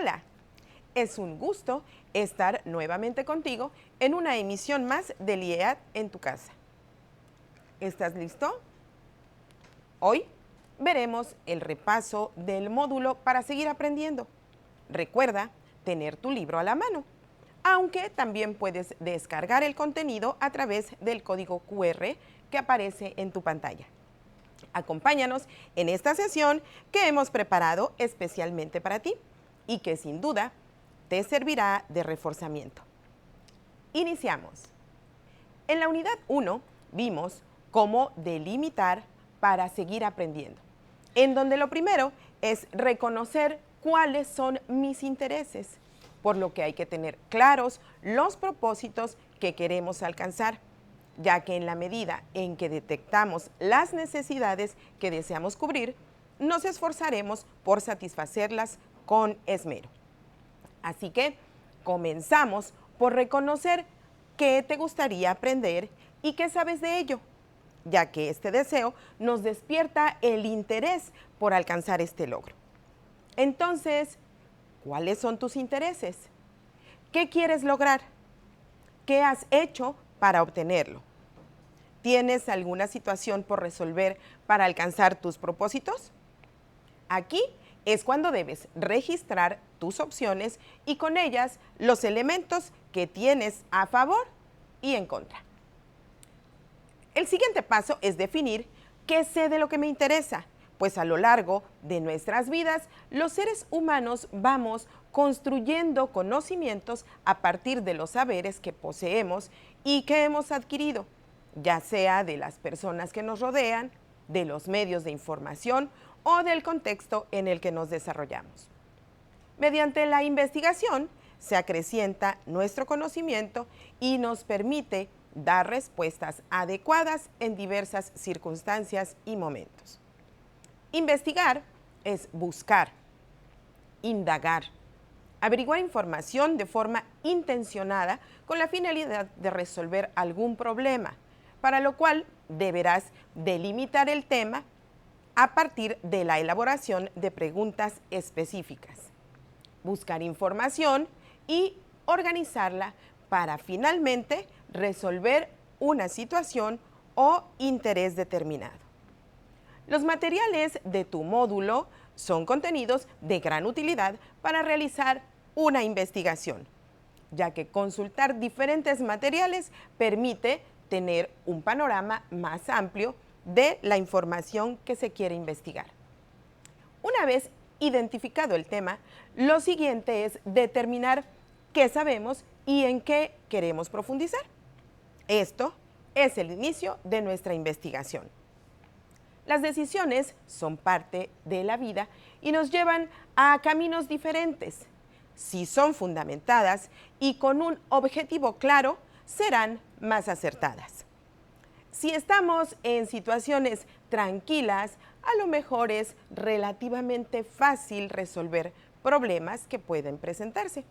Hola, es un gusto estar nuevamente contigo en una emisión más del IEAD en tu casa. ¿Estás listo? Hoy veremos el repaso del módulo para seguir aprendiendo. Recuerda tener tu libro a la mano, aunque también puedes descargar el contenido a través del código QR que aparece en tu pantalla. Acompáñanos en esta sesión que hemos preparado especialmente para ti y que sin duda te servirá de reforzamiento. Iniciamos. En la unidad 1 vimos cómo delimitar para seguir aprendiendo, en donde lo primero es reconocer cuáles son mis intereses, por lo que hay que tener claros los propósitos que queremos alcanzar, ya que en la medida en que detectamos las necesidades que deseamos cubrir, nos esforzaremos por satisfacerlas con esmero. Así que comenzamos por reconocer qué te gustaría aprender y qué sabes de ello, ya que este deseo nos despierta el interés por alcanzar este logro. Entonces, ¿cuáles son tus intereses? ¿Qué quieres lograr? ¿Qué has hecho para obtenerlo? ¿Tienes alguna situación por resolver para alcanzar tus propósitos? Aquí es cuando debes registrar tus opciones y con ellas los elementos que tienes a favor y en contra. El siguiente paso es definir qué sé de lo que me interesa, pues a lo largo de nuestras vidas los seres humanos vamos construyendo conocimientos a partir de los saberes que poseemos y que hemos adquirido, ya sea de las personas que nos rodean, de los medios de información o del contexto en el que nos desarrollamos. Mediante la investigación se acrecienta nuestro conocimiento y nos permite dar respuestas adecuadas en diversas circunstancias y momentos. Investigar es buscar, indagar, averiguar información de forma intencionada con la finalidad de resolver algún problema, para lo cual deberás delimitar el tema a partir de la elaboración de preguntas específicas, buscar información y organizarla para finalmente resolver una situación o interés determinado. Los materiales de tu módulo son contenidos de gran utilidad para realizar una investigación, ya que consultar diferentes materiales permite tener un panorama más amplio de la información que se quiere investigar. Una vez identificado el tema, lo siguiente es determinar qué sabemos y en qué queremos profundizar. Esto es el inicio de nuestra investigación. Las decisiones son parte de la vida y nos llevan a caminos diferentes. Si son fundamentadas y con un objetivo claro, serán más acertadas. Si estamos en situaciones tranquilas, a lo mejor es relativamente fácil resolver problemas que pueden presentarse.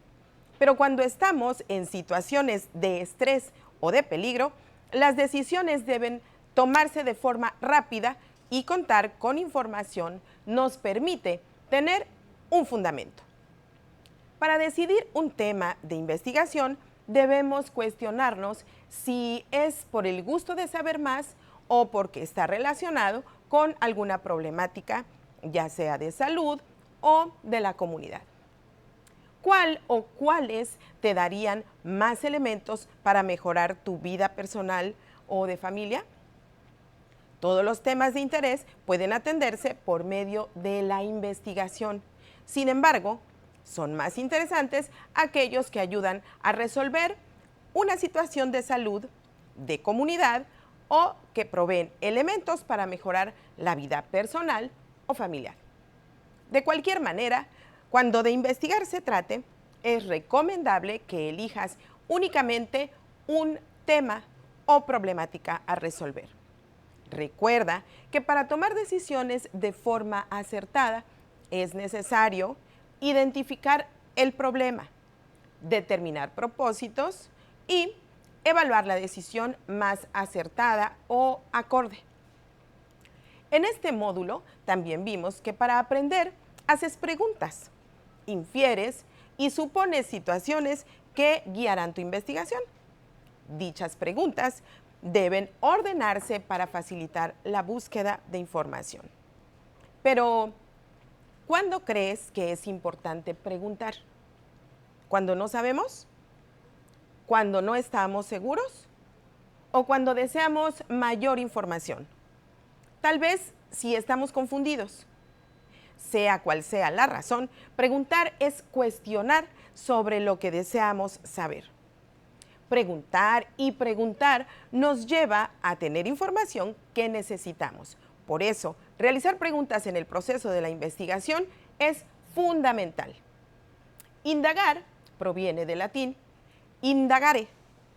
Pero cuando estamos en situaciones de estrés o de peligro, las decisiones deben tomarse de forma rápida y contar con información nos permite tener un fundamento. Para decidir un tema de investigación, debemos cuestionarnos si es por el gusto de saber más o porque está relacionado con alguna problemática, ya sea de salud o de la comunidad. ¿Cuál o cuáles te darían más elementos para mejorar tu vida personal o de familia? Todos los temas de interés pueden atenderse por medio de la investigación. Sin embargo, son más interesantes aquellos que ayudan a resolver una situación de salud, de comunidad o que proveen elementos para mejorar la vida personal o familiar. De cualquier manera, cuando de investigar se trate, es recomendable que elijas únicamente un tema o problemática a resolver. Recuerda que para tomar decisiones de forma acertada es necesario identificar el problema, determinar propósitos y evaluar la decisión más acertada o acorde. En este módulo también vimos que para aprender haces preguntas. infieres y supones situaciones que guiarán tu investigación. Dichas preguntas deben ordenarse para facilitar la búsqueda de información. Pero, ¿cuándo crees que es importante preguntar? ¿Cuando no sabemos? ¿Cuando no estamos seguros? ¿O cuando deseamos mayor información? Tal vez si estamos confundidos. Sea cual sea la razón, preguntar es cuestionar sobre lo que deseamos saber. Preguntar y preguntar nos lleva a tener información que necesitamos. Por eso, realizar preguntas en el proceso de la investigación es fundamental. Indagar proviene del latín indagare,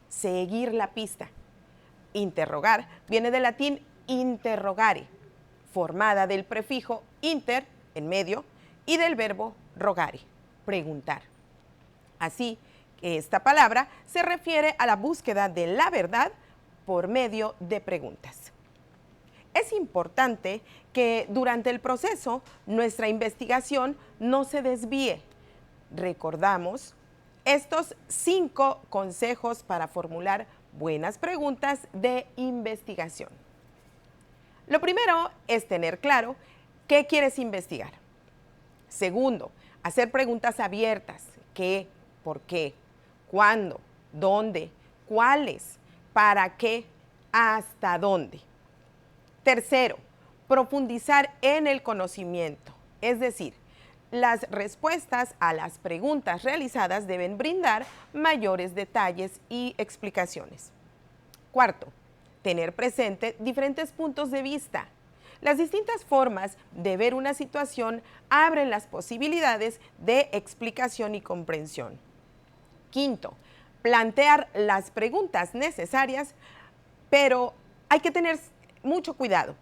seguir la pista. Interrogar viene del latín interrogare, formada del prefijo inter, en medio, y del verbo rogare, preguntar. Así que esta palabra se refiere a la búsqueda de la verdad por medio de preguntas. Es importante que durante el proceso nuestra investigación no se desvíe. Recordamos estos 5 consejos para formular buenas preguntas de investigación. Lo primero es tener claro qué quieres investigar. Segundo, hacer preguntas abiertas. ¿Qué? ¿Por qué? ¿Cuándo? ¿Dónde? ¿Cuáles? ¿Para qué? ¿Hasta dónde? Tercero, profundizar en el conocimiento. Es decir, las respuestas a las preguntas realizadas deben brindar mayores detalles y explicaciones. Cuarto, tener presente diferentes puntos de vista. Las distintas formas de ver una situación abren las posibilidades de explicación y comprensión. Quinto, plantear las preguntas necesarias, pero hay que tener mucho cuidado,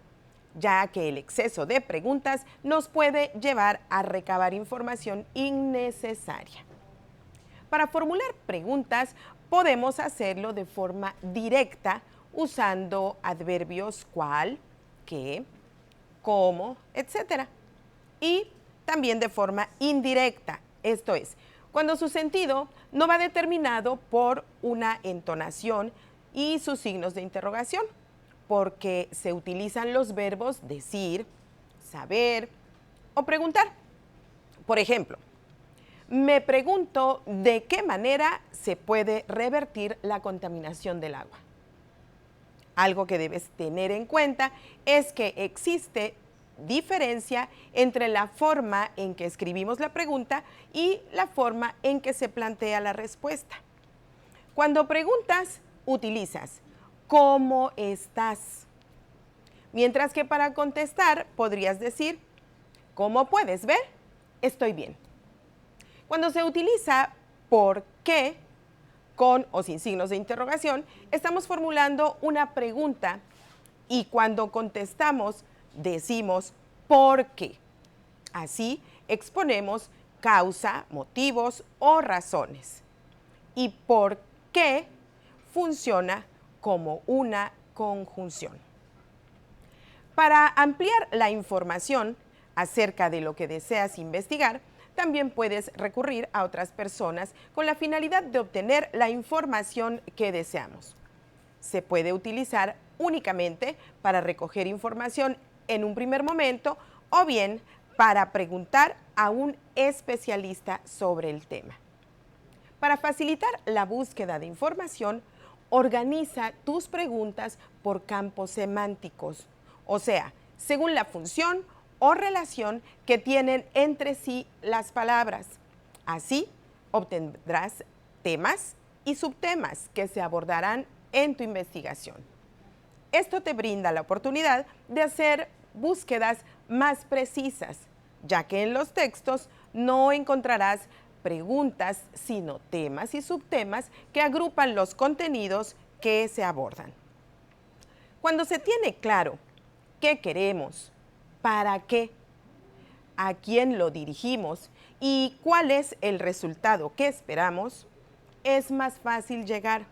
ya que el exceso de preguntas nos puede llevar a recabar información innecesaria. Para formular preguntas, podemos hacerlo de forma directa usando adverbios cuál, qué, cómo, etc. Y también de forma indirecta, esto es, cuando su sentido no va determinado por una entonación y sus signos de interrogación, porque se utilizan los verbos decir, saber o preguntar. Por ejemplo, me pregunto de qué manera se puede revertir la contaminación del agua. Algo que debes tener en cuenta es que existe diferencia entre la forma en que escribimos la pregunta y la forma en que se plantea la respuesta. Cuando preguntas, utilizas ¿cómo estás? Mientras que para contestar podrías decir, ¿cómo puedes ver? Estoy bien. Cuando se utiliza ¿por qué? Con o sin signos de interrogación, estamos formulando una pregunta y cuando contestamos decimos ¿por qué? Así exponemos causa, motivos o razones. Y ¿por qué? Funciona como una conjunción. Para ampliar la información acerca de lo que deseas investigar, también puedes recurrir a otras personas con la finalidad de obtener la información que deseamos. Se puede utilizar únicamente para recoger información en un primer momento o bien para preguntar a un especialista sobre el tema. Para facilitar la búsqueda de información, organiza tus preguntas por campos semánticos, o sea, según la función o relación que tienen entre sí las palabras. Así obtendrás temas y subtemas que se abordarán en tu investigación. Esto te brinda la oportunidad de hacer búsquedas más precisas, ya que en los textos no encontrarás preguntas, sino temas y subtemas que agrupan los contenidos que se abordan. Cuando se tiene claro qué queremos, para qué, a quién lo dirigimos y cuál es el resultado que esperamos, es más fácil llegar.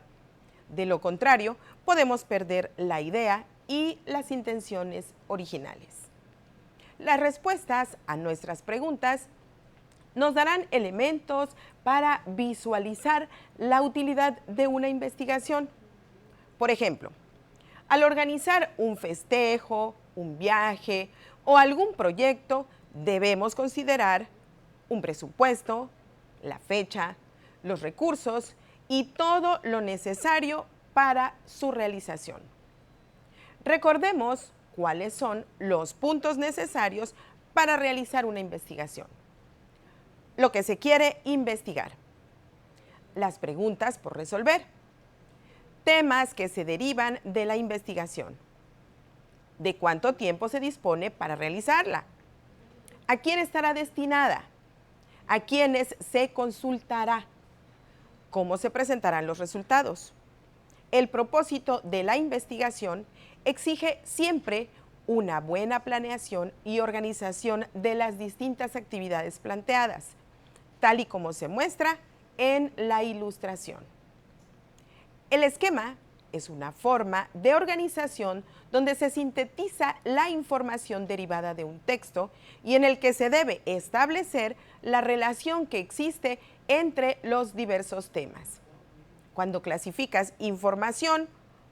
De lo contrario, podemos perder la idea y las intenciones originales. Las respuestas a nuestras preguntas nos darán elementos para visualizar la utilidad de una investigación. Por ejemplo, al organizar un festejo, un viaje o algún proyecto, debemos considerar un presupuesto, la fecha, los recursos y todo lo necesario para su realización. Recordemos cuáles son los puntos necesarios para realizar una investigación. Lo que se quiere investigar. Las preguntas por resolver. Temas que se derivan de la investigación. ¿De cuánto tiempo se dispone para realizarla? ¿A quién estará destinada? ¿A quiénes se consultará? ¿Cómo se presentarán los resultados? El propósito de la investigación exige siempre una buena planeación y organización de las distintas actividades planteadas, tal y como se muestra en la ilustración. El esquema es una forma de organización donde se sintetiza la información derivada de un texto y en el que se debe establecer la relación que existe entre los diversos temas. Cuando clasificas información,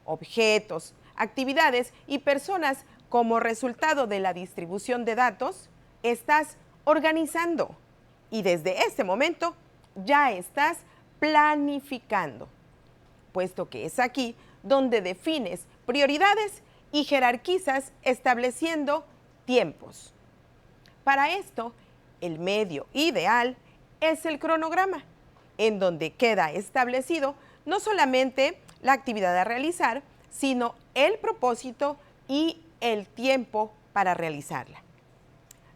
objetos, actividades y personas como resultado de la distribución de datos, estás organizando y desde este momento ya estás planificando, puesto que es aquí donde defines prioridades y jerarquizas estableciendo tiempos. Para esto, el medio ideal es el cronograma, en donde queda establecido no solamente la actividad a realizar, sino el propósito y el tiempo para realizarla.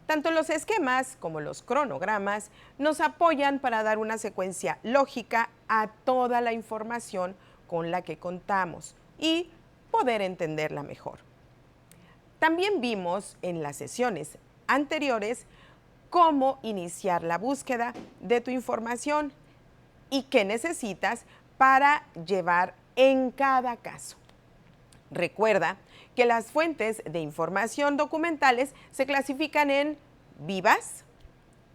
Tanto los esquemas como los cronogramas nos apoyan para dar una secuencia lógica a toda la información con la que contamos y poder entenderla mejor. También vimos en las sesiones anteriores cómo iniciar la búsqueda de tu información y qué necesitas para llevar en cada caso. Recuerda que las fuentes de información documentales se clasifican en vivas,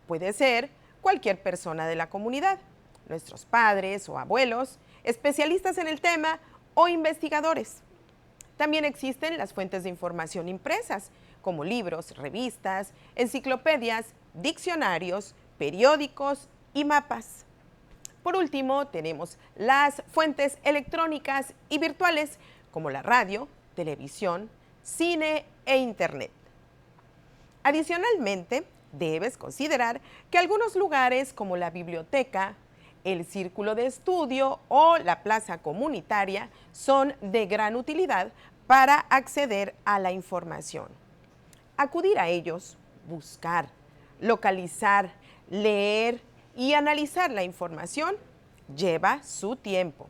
puede ser cualquier persona de la comunidad, nuestros padres o abuelos, especialistas en el tema o investigadores. También existen las fuentes de información impresas, como libros, revistas, enciclopedias, diccionarios, periódicos y mapas. Por último, tenemos las fuentes electrónicas y virtuales, como la radio, televisión, cine e internet. Adicionalmente, debes considerar que algunos lugares como la biblioteca, el círculo de estudio o la plaza comunitaria son de gran utilidad para acceder a la información. Acudir a ellos, buscar, localizar, leer y analizar la información lleva su tiempo.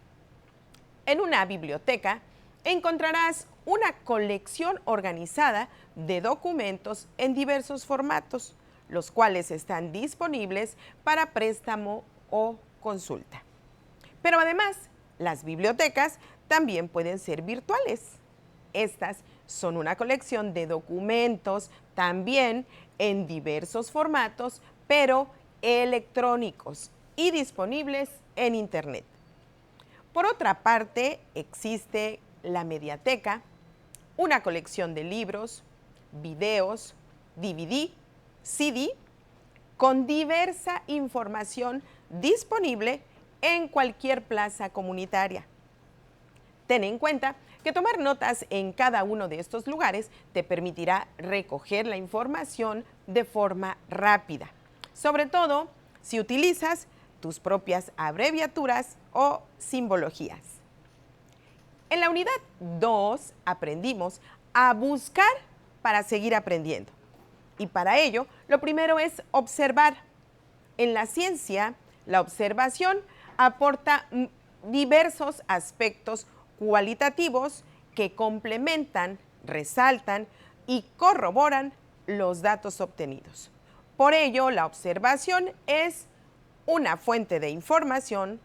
En una biblioteca encontrarás una colección organizada de documentos en diversos formatos, los cuales están disponibles para préstamo o consulta. Pero además, las bibliotecas también pueden ser virtuales. Estas son una colección de documentos también en diversos formatos, pero electrónicos y disponibles en Internet. Por otra parte, existe la mediateca, una colección de libros, videos, DVD, CD, con diversa información disponible en cualquier plaza comunitaria. Ten en cuenta que tomar notas en cada uno de estos lugares te permitirá recoger la información de forma rápida, sobre todo si utilizas tus propias abreviaturas o simbologías. En la unidad 2 aprendimos a buscar para seguir aprendiendo. Y para ello, lo primero es observar. En la ciencia, la observación aporta diversos aspectos cualitativos que complementan, resaltan y corroboran los datos obtenidos. Por ello, la observación es una fuente de información,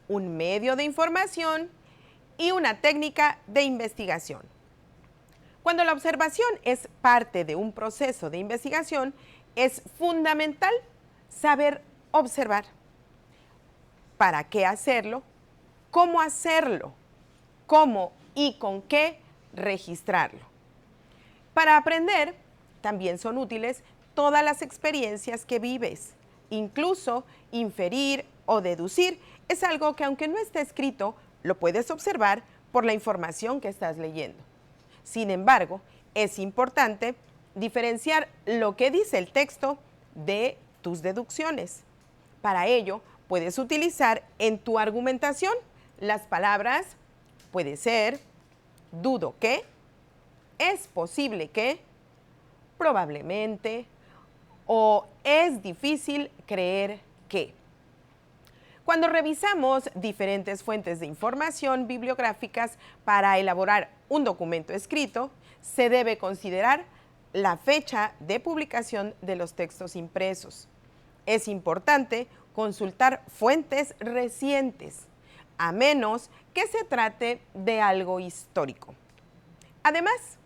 un medio de información y una técnica de investigación. Cuando la observación es parte de un proceso de investigación, es fundamental saber observar. ¿Para qué hacerlo? Hacerlo? ¿Cómo y con qué registrarlo? Para aprender, también son útiles todas las experiencias que vives. Incluso inferir o deducir es algo que, aunque no esté escrito, lo puedes observar por la información que estás leyendo. Sin embargo, es importante diferenciar lo que dice el texto de tus deducciones. Para ello, puedes utilizar en tu argumentación las palabras puede ser, dudo que, es posible que, probablemente o es difícil creer que. Cuando revisamos diferentes fuentes de información bibliográficas para elaborar un documento escrito, se debe considerar la fecha de publicación de los textos impresos. Es importante consultar fuentes recientes, a menos que se trate de algo histórico. Además,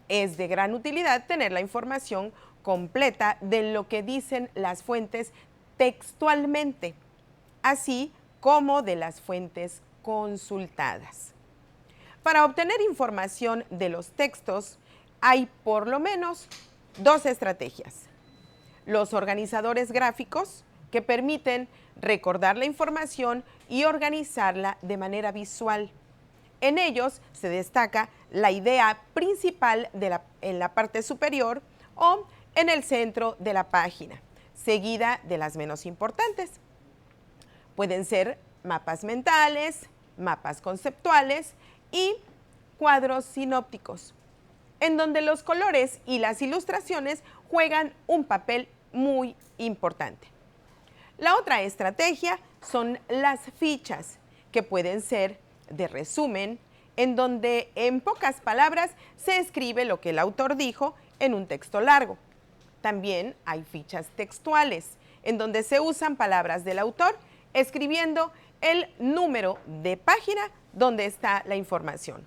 es de gran utilidad tener la información completa de lo que dicen las fuentes textualmente, así como de las fuentes consultadas. Para obtener información de los textos, hay por lo menos dos estrategias. Los organizadores gráficos, que permiten recordar la información y organizarla de manera visual. En ellos se destaca la idea principal en la parte superior o en el centro de la página, seguida de las menos importantes. Pueden ser mapas mentales, mapas conceptuales y cuadros sinópticos, en donde los colores y las ilustraciones juegan un papel muy importante. La otra estrategia son las fichas, que pueden ser de resumen, en donde en pocas palabras se escribe lo que el autor dijo en un texto largo. También hay fichas textuales, en donde se usan palabras del autor escribiendo el número de página donde está la información.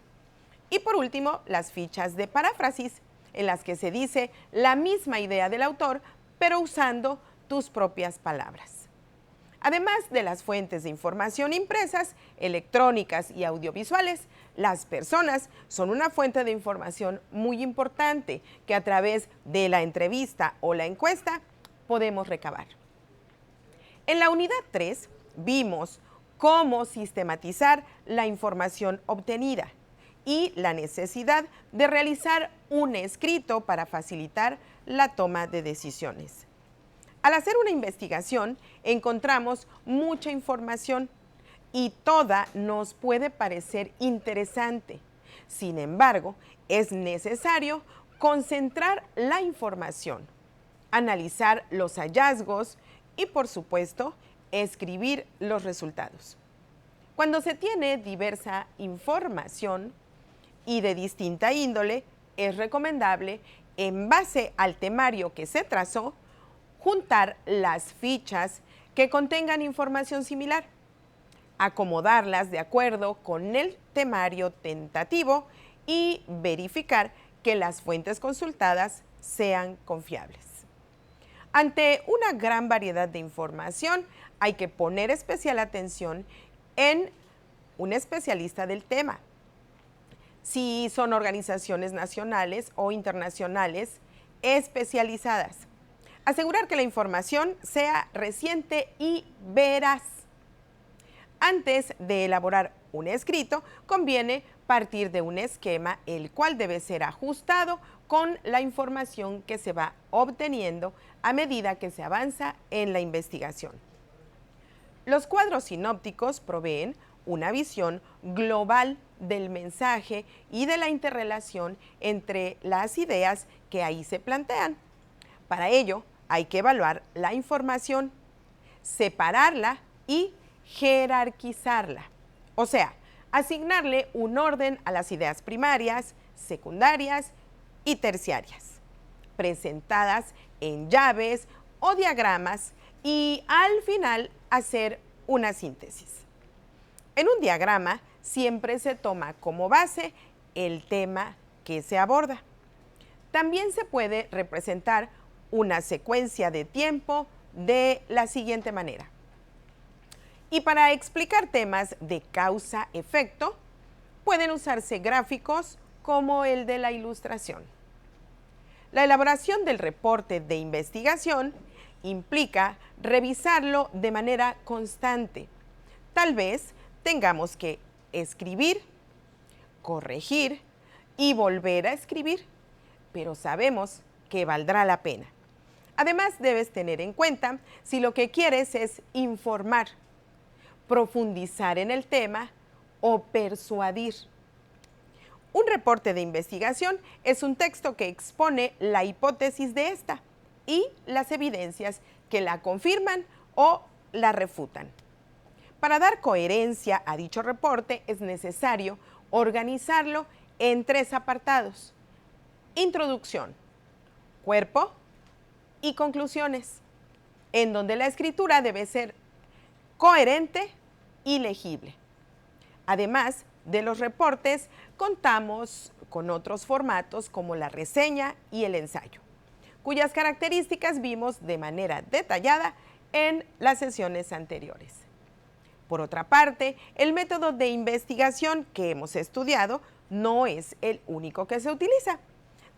Y por último, las fichas de paráfrasis, en las que se dice la misma idea del autor, pero usando tus propias palabras. Además de las fuentes de información impresas, electrónicas y audiovisuales, las personas son una fuente de información muy importante que a través de la entrevista o la encuesta podemos recabar. En la unidad 3 vimos cómo sistematizar la información obtenida y la necesidad de realizar un escrito para facilitar la toma de decisiones. Al hacer una investigación, encontramos mucha información y toda nos puede parecer interesante. Sin embargo, es necesario concentrar la información, analizar los hallazgos y, por supuesto, escribir los resultados. Cuando se tiene diversa información y de distinta índole, es recomendable, en base al temario que se trazó, juntar las fichas que contengan información similar, acomodarlas de acuerdo con el temario tentativo y verificar que las fuentes consultadas sean confiables. Ante una gran variedad de información, hay que poner especial atención en un especialista del tema. Si son organizaciones nacionales o internacionales especializadas, asegurar que la información sea reciente y veraz. Antes de elaborar un escrito, conviene partir de un esquema, el cual debe ser ajustado con la información que se va obteniendo a medida que se avanza en la investigación. Los cuadros sinópticos proveen una visión global del mensaje y de la interrelación entre las ideas que ahí se plantean. Para ello, hay que evaluar la información, separarla y jerarquizarla. O sea, asignarle un orden a las ideas primarias, secundarias y terciarias, presentadas en llaves o diagramas, y al final hacer una síntesis. En un diagrama siempre se toma como base el tema que se aborda. También se puede representar una secuencia de tiempo de la siguiente manera. Y para explicar temas de causa-efecto, pueden usarse gráficos como el de la ilustración. La elaboración del reporte de investigación implica revisarlo de manera constante. Tal vez tengamos que escribir, corregir y volver a escribir, pero sabemos que valdrá la pena. Además, debes tener en cuenta si lo que quieres es informar, profundizar en el tema o persuadir. Un reporte de investigación es un texto que expone la hipótesis de esta y las evidencias que la confirman o la refutan. Para dar coherencia a dicho reporte es necesario organizarlo en 3 apartados: introducción, cuerpo y conclusiones, en donde la escritura debe ser coherente y legible. Además de los reportes, contamos con otros formatos como la reseña y el ensayo, cuyas características vimos de manera detallada en las sesiones anteriores. Por otra parte, el método de investigación que hemos estudiado no es el único que se utiliza.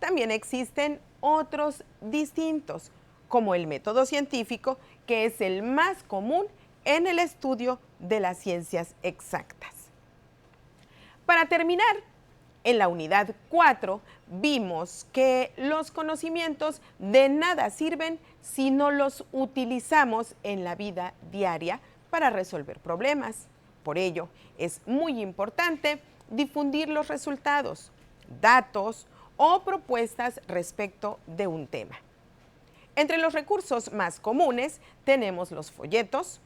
También existen otros distintos, como el método científico, que es el más común en el estudio de las ciencias exactas. Para terminar, en la unidad 4 vimos que los conocimientos de nada sirven si no los utilizamos en la vida diaria para resolver problemas. Por ello, es muy importante difundir los resultados, datos o propuestas respecto de un tema. Entre los recursos más comunes tenemos los folletos,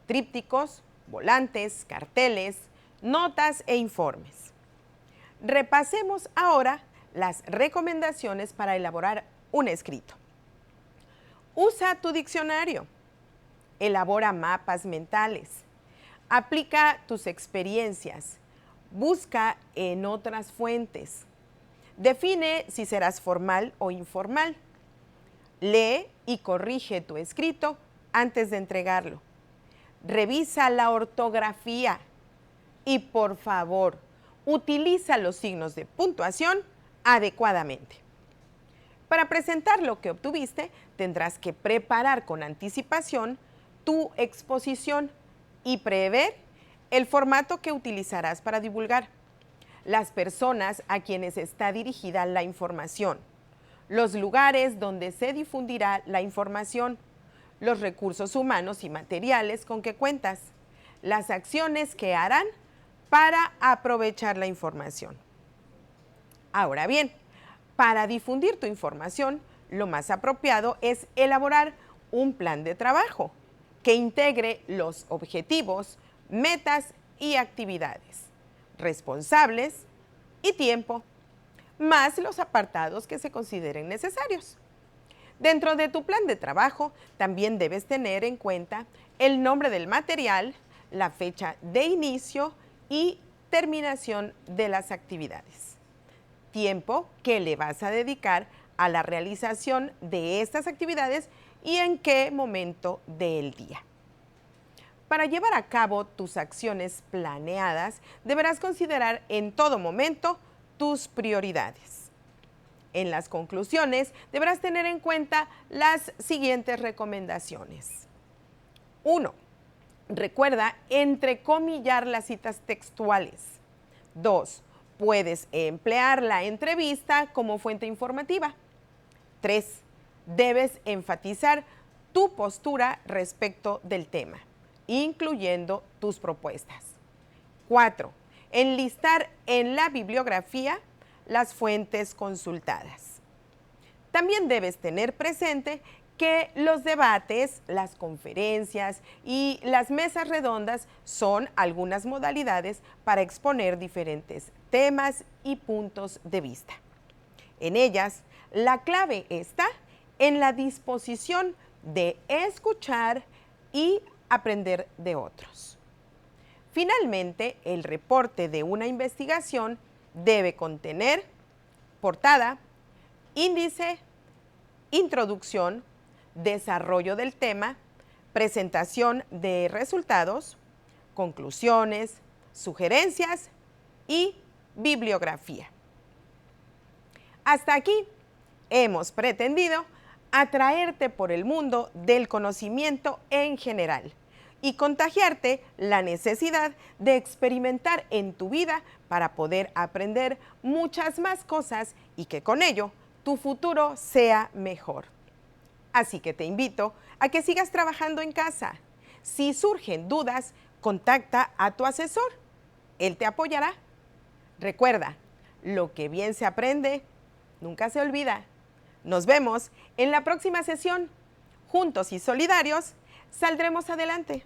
trípticos, volantes, carteles, notas e informes. Repasemos ahora las recomendaciones para elaborar un escrito. Usa tu diccionario. Elabora mapas mentales. Aplica tus experiencias. Busca en otras fuentes. Define si serás formal o informal. Lee y corrige tu escrito antes de entregarlo. Revisa la ortografía. Y por favor, utiliza los signos de puntuación adecuadamente. Para presentar lo que obtuviste, tendrás que preparar con anticipación tu exposición y prever el formato que utilizarás para divulgar, las personas a quienes está dirigida la información, los lugares donde se difundirá la información, los recursos humanos y materiales con que cuentas, las acciones que harán para aprovechar la información. Ahora bien, para difundir tu información, lo más apropiado es elaborar un plan de trabajo que integre los objetivos, metas y actividades, responsables y tiempo, más los apartados que se consideren necesarios. Dentro de tu plan de trabajo, también debes tener en cuenta el nombre del material, la fecha de inicio y terminación de las actividades, tiempo que le vas a dedicar a la realización de estas actividades y en qué momento del día. Para llevar a cabo tus acciones planeadas, deberás considerar en todo momento tus prioridades. En las conclusiones, deberás tener en cuenta las siguientes recomendaciones. 1. Recuerda entrecomillar las citas textuales. 2. Puedes emplear la entrevista como fuente informativa. 3. Debes enfatizar tu postura respecto del tema, incluyendo tus propuestas. 4. Enlistar en la bibliografía las fuentes consultadas. También debes tener presente que los debates, las conferencias y las mesas redondas son algunas modalidades para exponer diferentes temas y puntos de vista. En ellas, la clave está en la disposición de escuchar y aprender de otros. Finalmente, el reporte de una investigación debe contener portada, índice, introducción, desarrollo del tema, presentación de resultados, conclusiones, sugerencias y bibliografía. Hasta aquí hemos pretendido atraerte por el mundo del conocimiento en general y contagiarte la necesidad de experimentar en tu vida para poder aprender muchas más cosas y que con ello tu futuro sea mejor. Así que te invito a que sigas trabajando en casa. Si surgen dudas, contacta a tu asesor. Él te apoyará. Recuerda, lo que bien se aprende, nunca se olvida. Nos vemos en la próxima sesión. Juntos y solidarios, saldremos adelante.